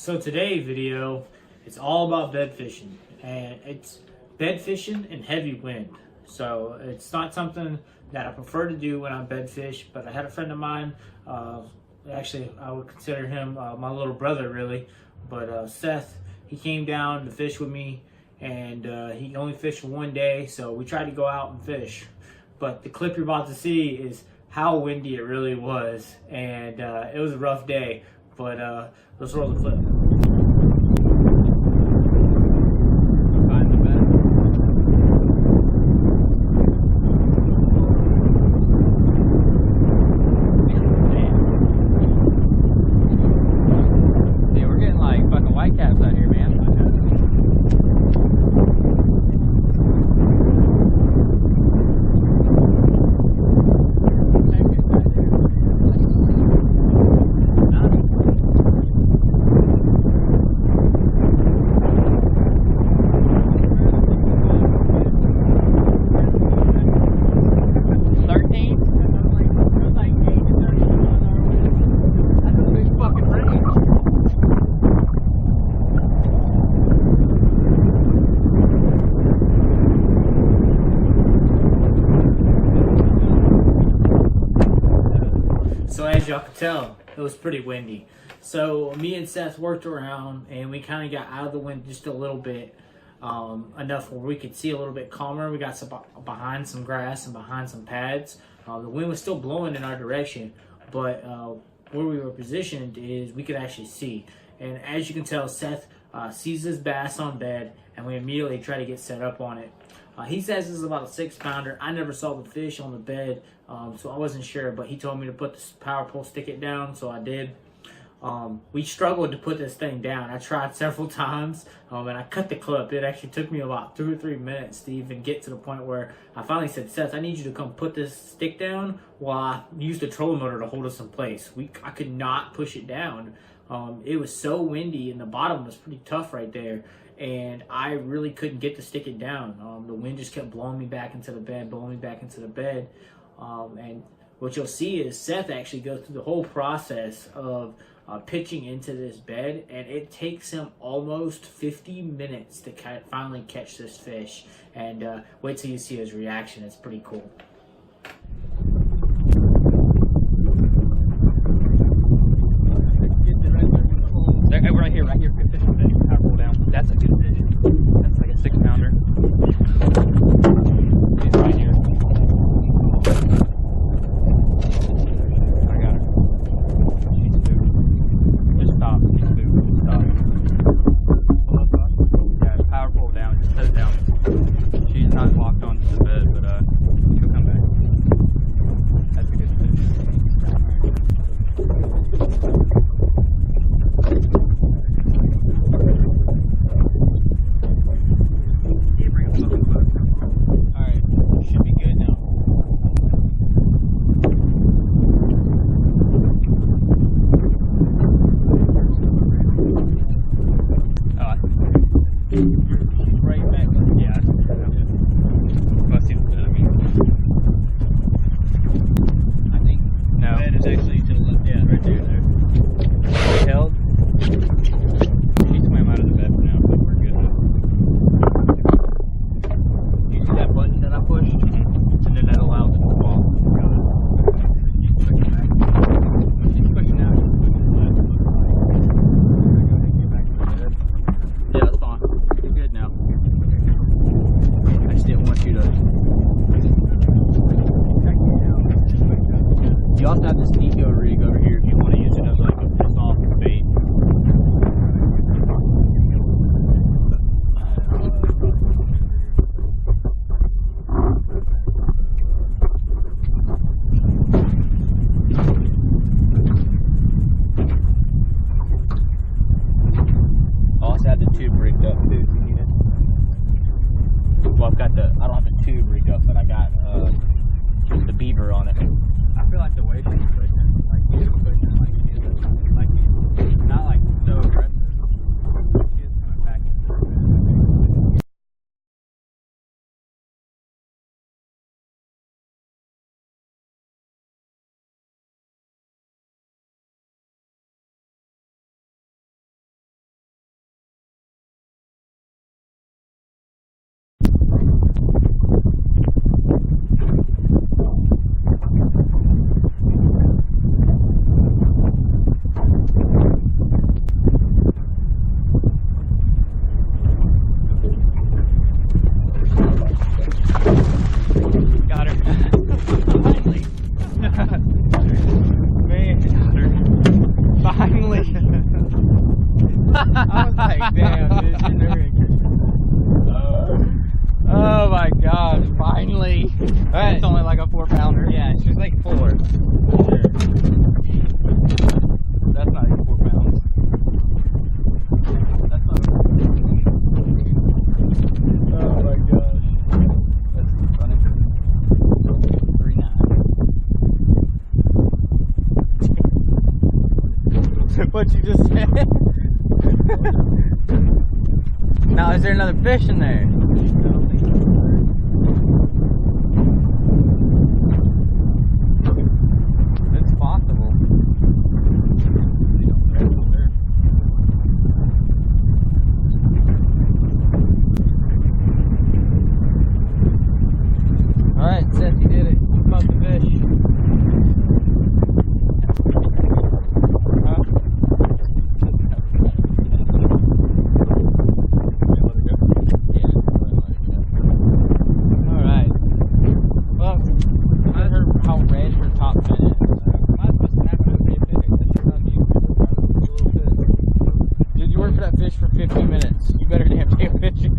So today's video, it's all about bed fishing, and it's bed fishing in heavy wind. So it's not something that I prefer to do when I bed fish, but I had a friend of mine, actually I would consider him my little brother really, but Seth, he came down to fish with me, and he only fished for one day, so we tried to go out and fish. But the clip you're about to see is how windy it really was, and it was a rough day, but let's roll the clip. So as y'all can tell, it was pretty windy. So me and Seth worked around, and we kind of got out of the wind just a little bit, enough where we could see a little bit calmer. We got behind some grass and behind some pads. The wind was still blowing in our direction, but where we were positioned is we could actually see. And as you can tell, Seth sees this bass on bed, and we immediately try to get set up on it. He says this is about a 6-pounder. I never saw the fish on the bed, so I wasn't sure, but he told me to put the power pole, stick it down, so I did. We struggled to put this thing down. I tried several times, and I cut the clip. It actually took me about 2 or 3 minutes to even get to the point where I finally said, Seth, I need you to come put this stick down while I use the trolling motor to hold us in place. I could not push it down. It was so windy, and the bottom was pretty tough right there, and I really couldn't get to stick it down. The wind just kept blowing me back into the bed, and what you'll see is Seth actually goes through the whole process of pitching into this bed, and it takes him almost 50 minutes to finally catch this fish. And wait till you see his reaction. It's pretty cool. Right here, good fish, I roll down. That's a good fish. That's like a 6-pounder. He's right here. I got her. She's spooked. Just stop. She's spooked. Just stop. Yeah, power pull down. Just set it down. She's not locked onto the bed, but she'll come back. I was like, damn, dude, you're never gonna catch it. Oh my gosh, finally. Alright. It's only like a 4-pounder. Yeah, it's just like 4. Sure. That's not even 4 pounds. That's not. Oh my gosh. That's funny. 39. What you just said? Now, is there another fish in there? It's possible. Alright, Seth, you did it. You caught the fish. For 50 minutes. You better damn take a picture.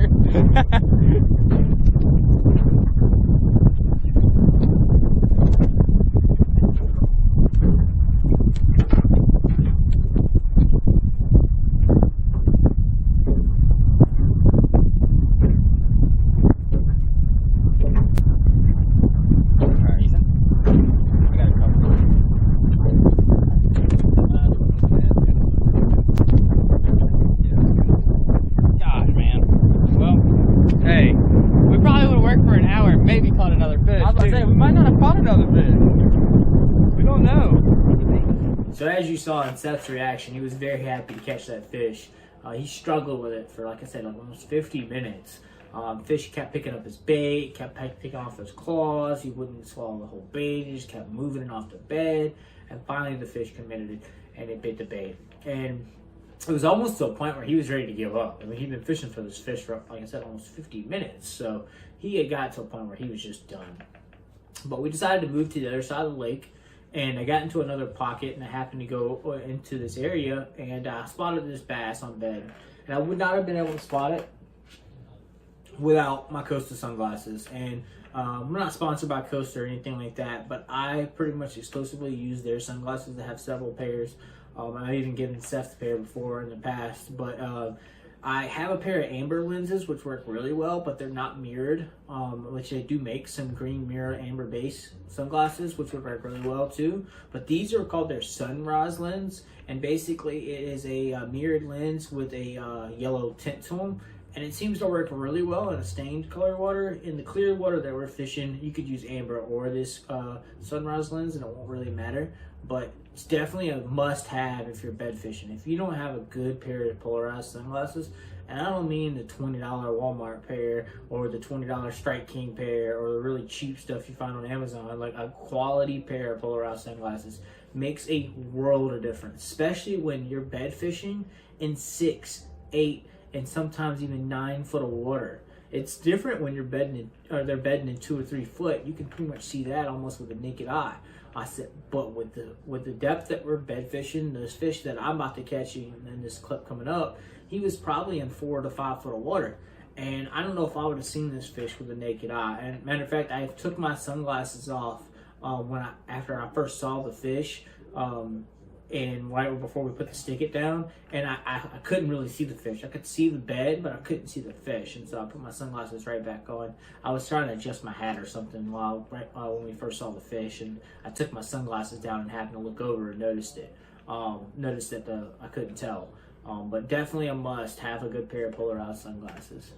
Maybe caught another fish. I was about to say, we might not have caught another fish. We don't know. So as you saw in Seth's reaction, he was very happy to catch that fish. He struggled with it for, like I said, like almost 50 minutes. Fish kept picking up his bait, kept picking off his claws. He wouldn't swallow the whole bait. He just kept moving it off the bed. And finally the fish committed it, and it bit the bait. And it was almost to a point where he was ready to give up. I mean, he'd been fishing for this fish for, like I said, almost 50 minutes. So he had got to a point where he was just done. But we decided to move to the other side of the lake, and I got into another pocket, and I happened to go into this area, and I spotted this bass on bed. And I would not have been able to spot it without my Costa sunglasses. And we're not sponsored by Costa or anything like that, but I pretty much exclusively use their sunglasses. I have several pairs. I've even given Seth a pair before in the past, but I have a pair of amber lenses which work really well, but they're not mirrored, which they do make some green mirror amber base sunglasses which would work really well too. But these are called their sunrise lens, and basically it is a mirrored lens with a yellow tint to them, and it seems to work really well in a stained color water. In the clear water that we're fishing, you could use amber or this sunrise lens and it won't really matter, but it's definitely a must-have if you're bed fishing. If you don't have a good pair of polarized sunglasses, and I don't mean the $20 Walmart pair or the $20 Strike King pair or the really cheap stuff you find on Amazon, like a quality pair of polarized sunglasses makes a world of difference, especially when you're bed fishing in 6, 8, and sometimes even 9 foot of water. It's different when you're bedding in, or they're bedding in 2 or 3 foot. You can pretty much see that almost with the naked eye. I said, but with the depth that we're bed fishing, those fish that I'm about to catch in this clip coming up, he was probably in 4 to 5 foot of water. And I don't know if I would have seen this fish with the naked eye. And matter of fact, I took my sunglasses off after I first saw the fish, and right before we put the stick down, and I couldn't really see the fish. I could see the bed, but I couldn't see the fish, and so I put my sunglasses right back on. I was trying to adjust my hat or something when we first saw the fish, and I took my sunglasses down and happened to look over and noticed it. Noticed that I couldn't tell, but definitely a must have a good pair of polarized sunglasses.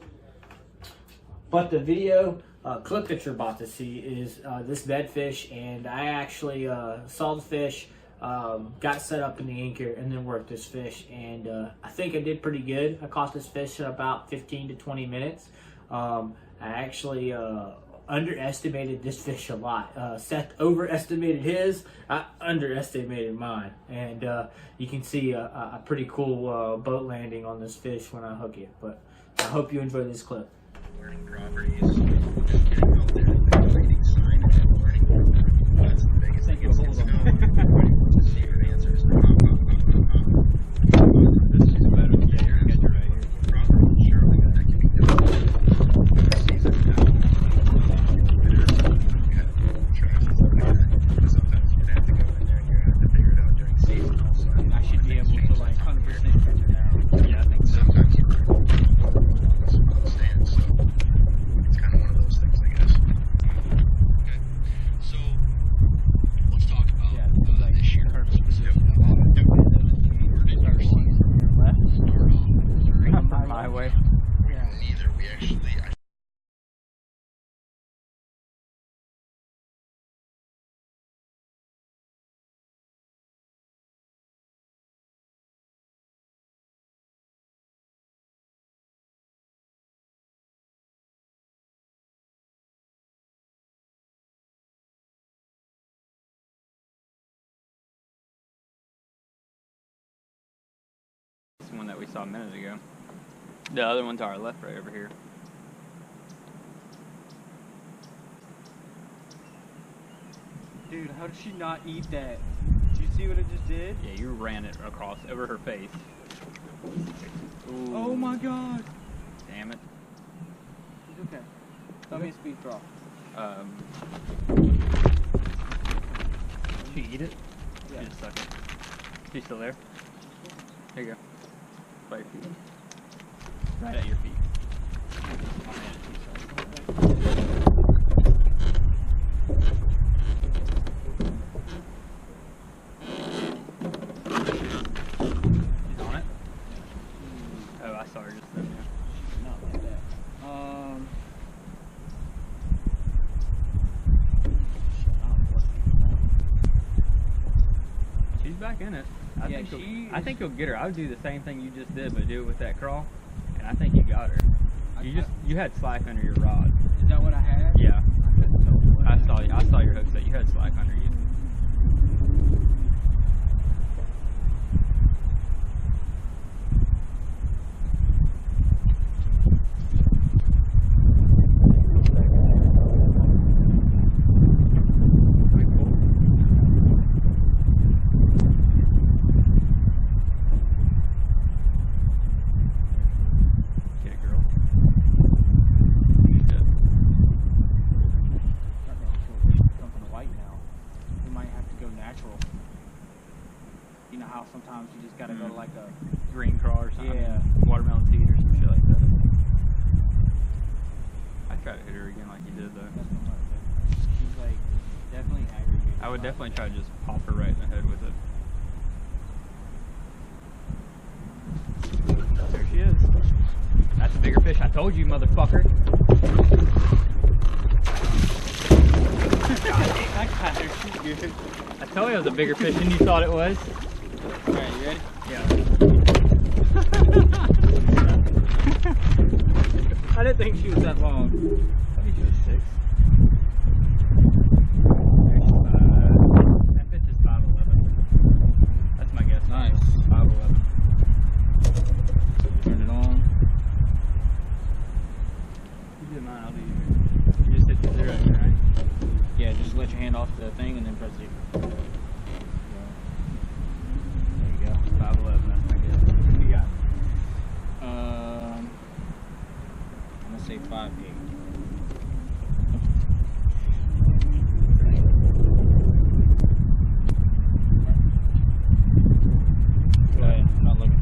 But the video clip that you're about to see is this bed fish, and I actually saw the fish. Got set up in the anchor and then worked this fish, and I think I did pretty good. I caught this fish in about 15 to 20 minutes. I actually underestimated this fish a lot. Seth overestimated his, I underestimated mine, and you can see a pretty cool boat landing on this fish when I hook it. But I hope you enjoy this clip. Learning properties, just getting out there and reading sign and learning. That's the biggest thing. To see your answers. one that we saw a minute ago. The other one to our left, right over here. Dude, how did she not eat that? Did you see what it just did? Yeah, you ran it across over her face. Ooh. Oh my god. Damn it. It's okay. Tell me a speed draw. Did she eat it? Yeah. She just sucked it. She's still there? Here you go. By your feet. Right at your feet. Oh, man, she's on it? Oh, I saw her just then, yeah. Not like that. She's back in it. I think you'll get her. I would do the same thing you just did, but do it with that crawl. And I think you got her. You had slack under your rod. Is that what I had? Yeah. I saw your hook set. You had slack under you. Sometimes you just gotta go to like a green crawl or something. Yeah. Watermelon seed or some shit like that. I try to hit her again like you did though. That's what she's like definitely aggravated. I would definitely try to just pop her right in the head with it. There she is. That's a bigger fish. I told you, motherfucker. I got her. She's good. I told you it was a bigger fish than you thought it was. Alright, you ready? Yeah. I didn't think she was that long. I think she was 6. That fish is 5'11". That's my guess. Nice. 5'11". Turn it on. You do mine, I'll do yours. You just hit the 0, right? Yeah, just let your hand off the thing and then press it. 5'11", that's my guess. What you got? I'm gonna say 5'8". Go ahead, I'm not looking.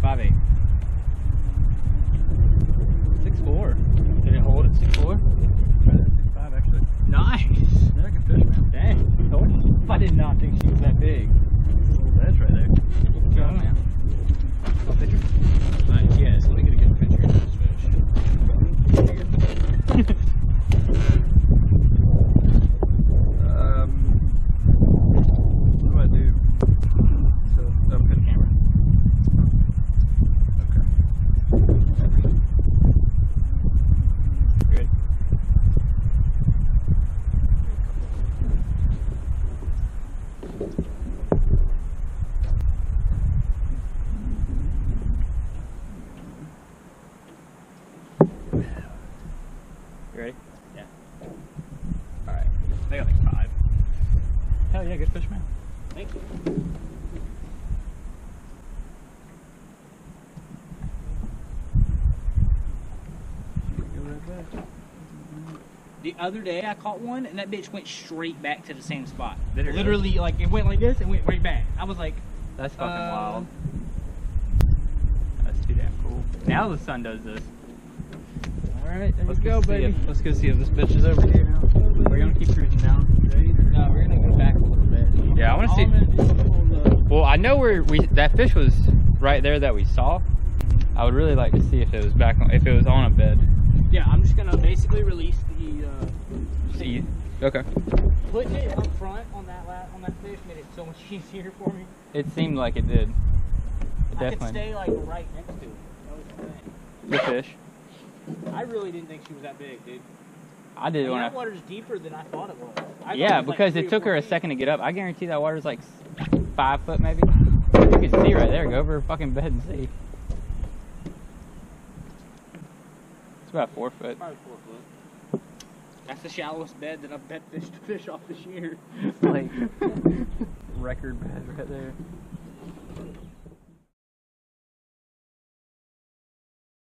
5'8". 6'4". Did it hold at 6'4"? 6'5", actually. Nice! You're like a fish, man. Dang, told you. I did not think she was that big. Little ledge right there. Good job, man. Want a picture? Nice, yes, let me get a good picture of this fish. What do I do? So, put the camera. Okay. Good. You ready? Yeah. Alright. They got like 5. Hell yeah, good fish, man. Thank you. The other day I caught one and that bitch went straight back to the same spot. Did it really? Literally, like it went like this and went right back. I was like, That's fucking wild. That's too damn cool. Now the sun does this. alright, there Let's you go, see baby. let's go see if this bitch is over here now. We're gonna keep cruising down. No, we're gonna go back a little bit. Yeah, I wanna All see- I'm gonna do is pull the- Well, I know where that fish was right there that we saw. I would really like to see if it was back on, if it was on a bed. Yeah, I'm just gonna basically release the See, okay. putting it up front on that fish made it so much easier for me. It seemed like it did. It I could definitely. stay like right next to it. That was the thing. Good fish. I really didn't think she was that big, dude. I did when that I. water's deeper than I thought it was. I thought Yeah, it was like because 3 it or took 4 her a feet. second to get up. I guarantee that water's like 5 foot maybe. You can see right there. Go over her fucking bed and see. It's about 4 foot. Probably 4 foot. That's the shallowest bed that I've bet fish off this year. Like record bed right there.